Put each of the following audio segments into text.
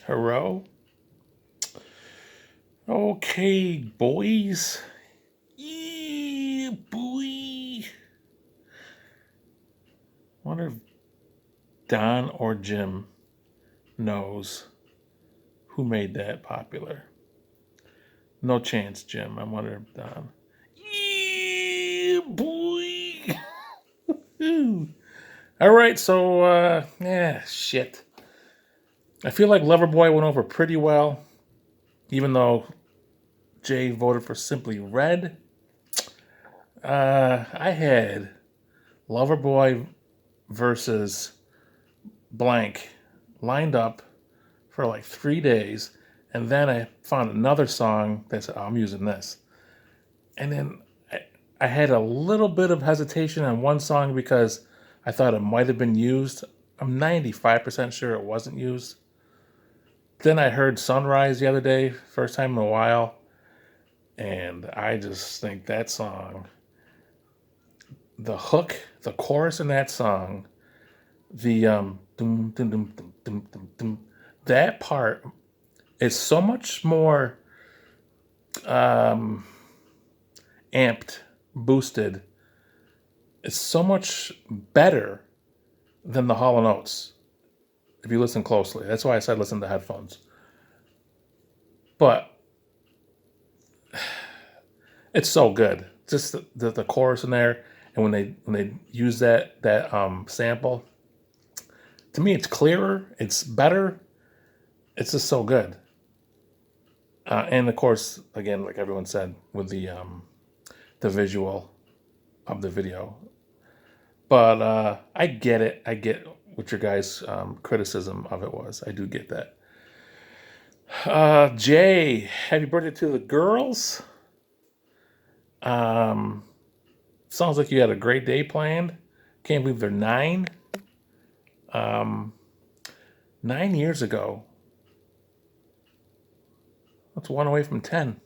Hello? Okay, boys. Yeah, boy. Wonder if Don or Jim knows who made that popular. No chance, Jim. I wonder if Don. Yeah, boy. All right, so shit. I feel like Loverboy went over pretty well, even though Jay voted for Simply Red. I had Loverboy versus blank lined up for like 3 days, and then I found another song that said, oh, I'm using this. And then I had a little bit of hesitation on one song because I thought it might have been used. I'm 95% sure it wasn't used. Then I heard Sunrise the other day, first time in a while, and I just think that song, the hook, the chorus in that song, the dum, dum, dum, dum, dum, dum, dum, that part is so much more um, amped, boosted. It's so much better than the Hall & Oates. If you listen closely, that's why I said listen to headphones. But it's so good. Just the chorus in there, and when they use that sample, to me it's clearer, it's better, it's just so good. And of course, again, like everyone said, with the visual of the video. But I get it. I get what your guys' criticism of it was. I do get that. Jay, happy birthday to the girls. Um, sounds like you had a great day planned. Can't believe they're 9. Um, 9 years ago. That's one away from 10.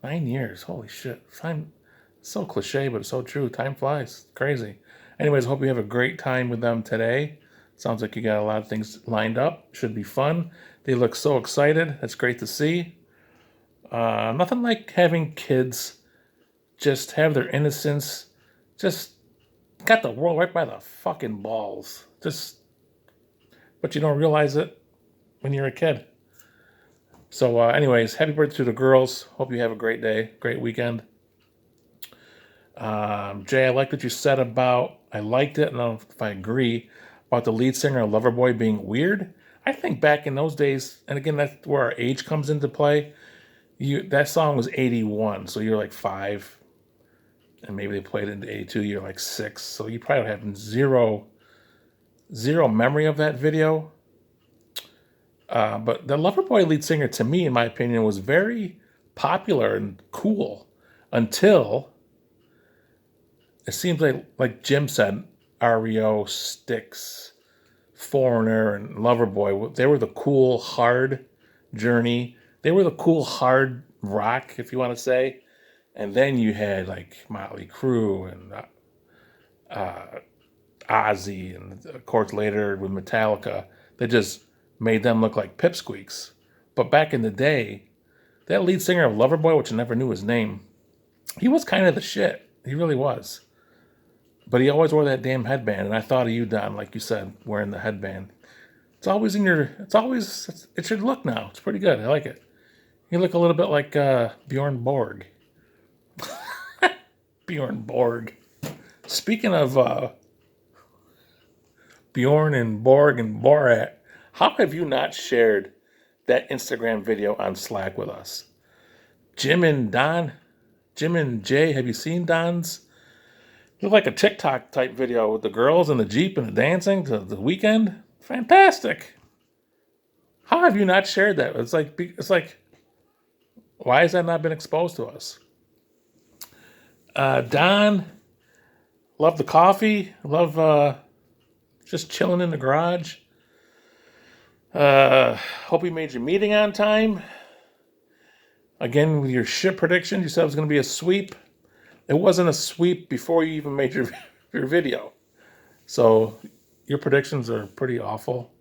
9 years. Holy shit. Time, so cliche, but it's so true. Time flies. Crazy. Anyways, hope you have a great time with them today. Sounds like you got a lot of things lined up. Should be fun. They look so excited. That's great to see. Nothing like having kids just have their innocence, just got the world right by the fucking balls. Just, but you don't realize it when you're a kid. So, anyways, happy birthday to the girls. Hope you have a great day, great weekend. Jay, I like what you said about, I liked it, and I don't know if I agree, about the lead singer of Loverboy being weird. I think back in those days, and again, that's where our age comes into play. That song was 81, so you're like 5, and maybe they played it into 82, you're like 6, so you probably have zero memory of that video. But the Loverboy lead singer, to me, in my opinion, was very popular and cool until it seems like Jim said, REO, Styx, Foreigner, and Loverboy, they were the cool, hard Journey. They were the cool, hard rock, if you want to say. And then you had like Motley Crue and Ozzy, and of course later with Metallica, they just made them look like pipsqueaks. But back in the day, that lead singer of Loverboy, which I never knew his name, he was kind of the shit. He really was. But he always wore that damn headband, and I thought of you, Don, like you said, wearing the headband. It's your look now. It's pretty good. I like it. You look a little bit like Bjorn Borg. Bjorn Borg. Speaking of Bjorn and Borg and Borat, how have you not shared that Instagram video on Slack with us? Jim and Jay, have you seen Don's? It looked like a TikTok type video with the girls in the Jeep and the dancing to the weekend. Fantastic. How have you not shared that? It's like, why has that not been exposed to us? Don, love the coffee. Love just chilling in the garage. Hope you made your meeting on time. Again, with your shit prediction, you said it was going to be a sweep. It wasn't a sweep before you even made your video. So your predictions are pretty awful.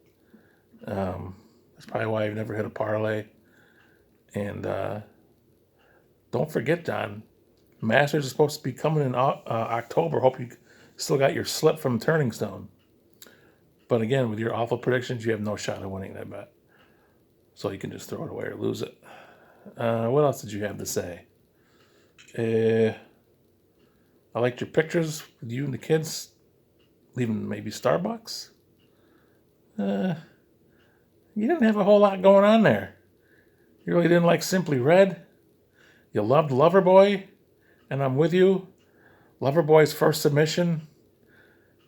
That's probably why I've never hit a parlay. And don't forget, John, Masters is supposed to be coming in October. Hope you still got your slip from Turning Stone. But again, with your awful predictions, you have no shot of winning that bet. So you can just throw it away or lose it. What else did you have to say? I liked your pictures with you and the kids leaving maybe Starbucks. You didn't have a whole lot going on there. You really didn't like Simply Red. You loved Loverboy, and I'm with you. Loverboy's first submission,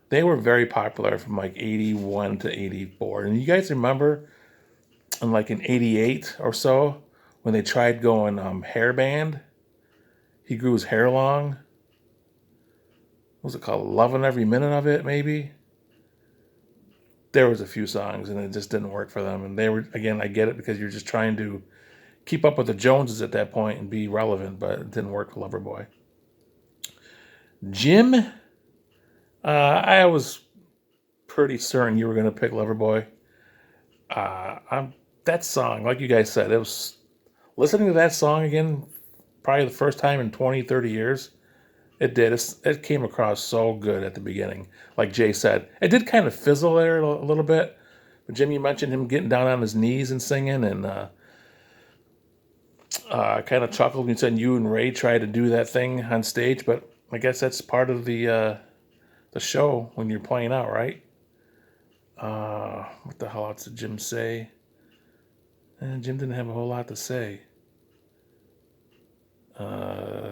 they were very popular from like 81 to 84. And you guys remember in 88 or so when they tried going hairband? He grew his hair long. What was it called? Loving Every Minute of It, maybe? There was a few songs and it just didn't work for them. And they were, again, I get it because you're just trying to keep up with the Joneses at that point and be relevant, but it didn't work for Loverboy. Jim, I was pretty certain you were going to pick Loverboy. That song, like you guys said, it was listening to that song again, probably the first time in 20, 30 years. It did. It came across so good at the beginning. Like Jay said, it did kind of fizzle there a little bit. But Jim, you mentioned him getting down on his knees and singing, and kind of chuckled when you said you and Ray tried to do that thing on stage. But I guess that's part of the show when you're playing out, right? What the hell else did Jim say? Jim didn't have a whole lot to say.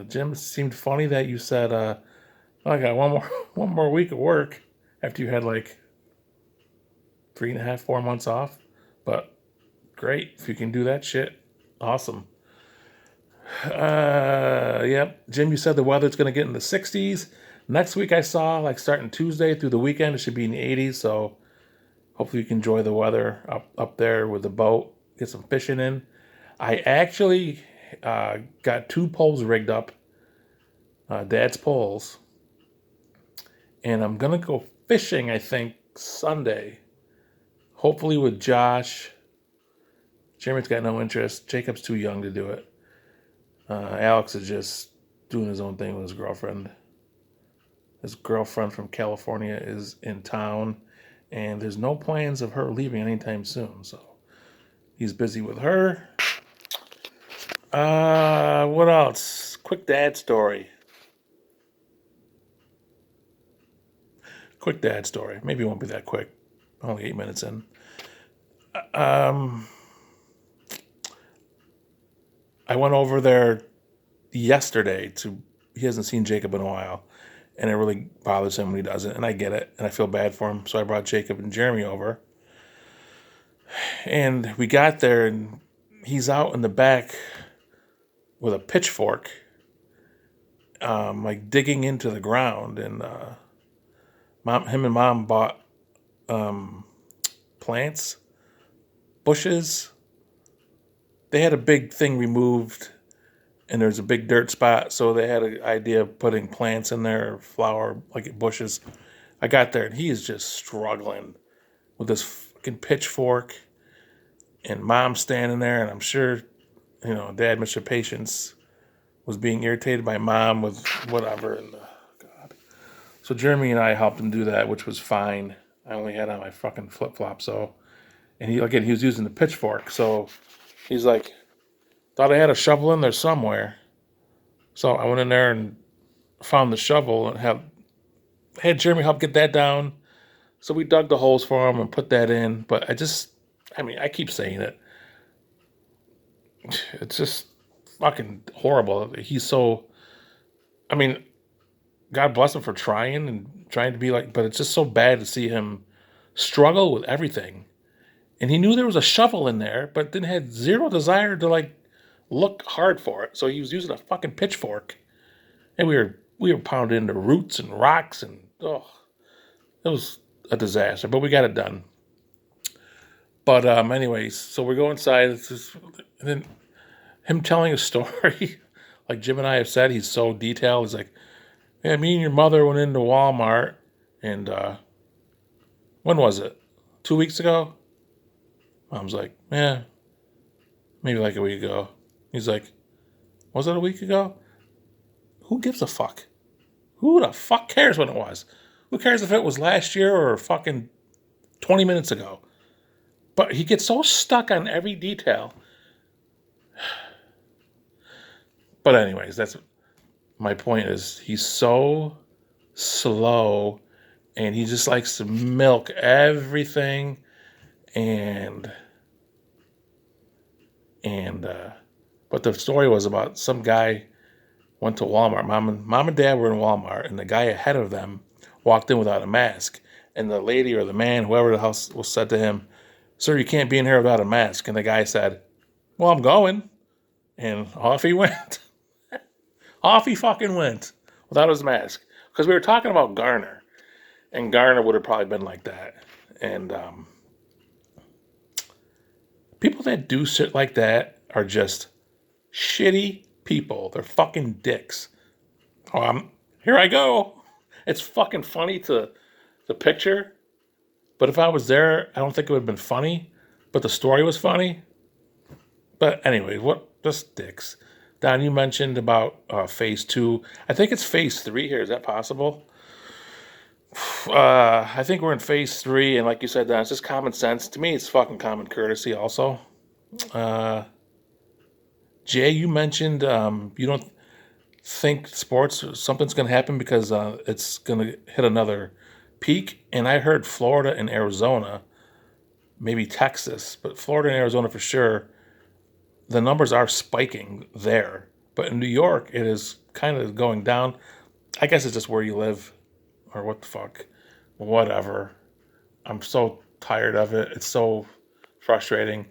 Jim, seemed funny that you said, I got one more week of work after you had like 3.5, 4 months off. But great, if you can do that shit, awesome. Yep, Jim, you said the weather's going to get in the 60s. Next week I saw, like starting Tuesday through the weekend, it should be in the 80s. So hopefully you can enjoy the weather up there with the boat, get some fishing in. I actually got 2 poles rigged up, Dad's poles, and I'm gonna go fishing. I think Sunday, hopefully with Josh. Jeremy's got no interest. Jacob's too young to do it. Alex is just doing his own thing with his girlfriend. His girlfriend from California is in town, and there's no plans of her leaving anytime soon. So he's busy with her. What else? Quick dad story. Maybe it won't be that quick. Only 8 minutes in. I went over there yesterday he hasn't seen Jacob in a while, and it really bothers him when he doesn't, and I get it, and I feel bad for him. So I brought Jacob and Jeremy over, and we got there, and he's out in the back with a pitchfork, like digging into the ground, and him and mom bought plants, bushes. They had a big thing removed, and there's a big dirt spot, so they had an idea of putting plants in there, flower, like bushes. I got there, and he is just struggling with this fucking pitchfork, and mom's standing there, and I'm sure, Dad, Mr. Patience, was being irritated by mom with whatever, and God. So Jeremy and I helped him do that, which was fine. I only had on my fucking flip-flop, so, and he was using the pitchfork, so he's like, thought I had a shovel in there somewhere. So I went in there and found the shovel and had Jeremy help get that down. So we dug the holes for him and put that in. But I keep saying it. It's just fucking horrible. He's so, God bless him for trying to be like, but it's just so bad to see him struggle with everything. And he knew there was a shovel in there, but then had zero desire to like look hard for it. So he was using a fucking pitchfork, and we were pounding into roots and rocks, and it was a disaster. But we got it done. But anyways, so we go inside. And then him telling a story, like Jim and I have said, he's so detailed. He's like, "Yeah, me and your mother went into Walmart, and when was it? 2 weeks ago? Mom's like, yeah, maybe like a week ago. He's like, was it a week ago? Who gives a fuck? Who the fuck cares when it was? Who cares if it was last year or fucking 20 minutes ago? But he gets so stuck on every detail. But anyways, that's my point is he's so slow and he just likes to milk everything and but the story was about some guy went to Walmart. Mom and dad were in Walmart, and the guy ahead of them walked in without a mask. And the lady or the man, whoever the hell was, said to him, "Sir, you can't be in here without a mask." And the guy said, "Well, I'm going," and off he went. Off he fucking went without his mask. Because we were talking about Garner, and Garner would have probably been like that. And people that do shit like that are just shitty people. They're fucking dicks. Here I go. It's fucking funny to the picture, but if I was there, I don't think it would have been funny. But the story was funny. But anyway, what just dicks. Don, you mentioned about phase 2. I think it's phase 3 here. Is that possible? I think we're in phase 3, and like you said, Don, it's just common sense. To me, it's fucking common courtesy. Also, Jay, you mentioned you don't think sports something's going to happen because it's going to hit another peak, and I heard Florida and Arizona, maybe Texas, but Florida and Arizona for sure. The numbers are spiking there, but in New York, it is kind of going down. I guess it's just where you live, or what the fuck, whatever. I'm so tired of it. It's so frustrating.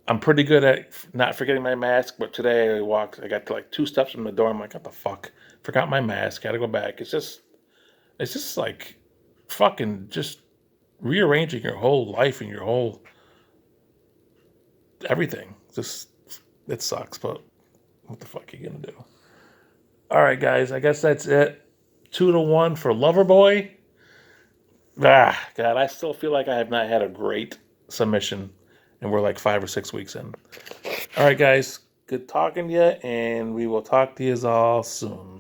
I'm pretty good at not forgetting my mask, but today I got to like 2 steps from the door. I'm like, what the fuck? Forgot my mask. Got to go back. It's just like fucking just rearranging your whole life and your whole everything. Just, it sucks, but what the fuck are you gonna do? All right, guys, I guess that's it. 2-1 for Loverboy. God, I still feel like I have not had a great submission, and we're like 5 or 6 weeks in. All right, guys, good talking to you, and we will talk to you all soon.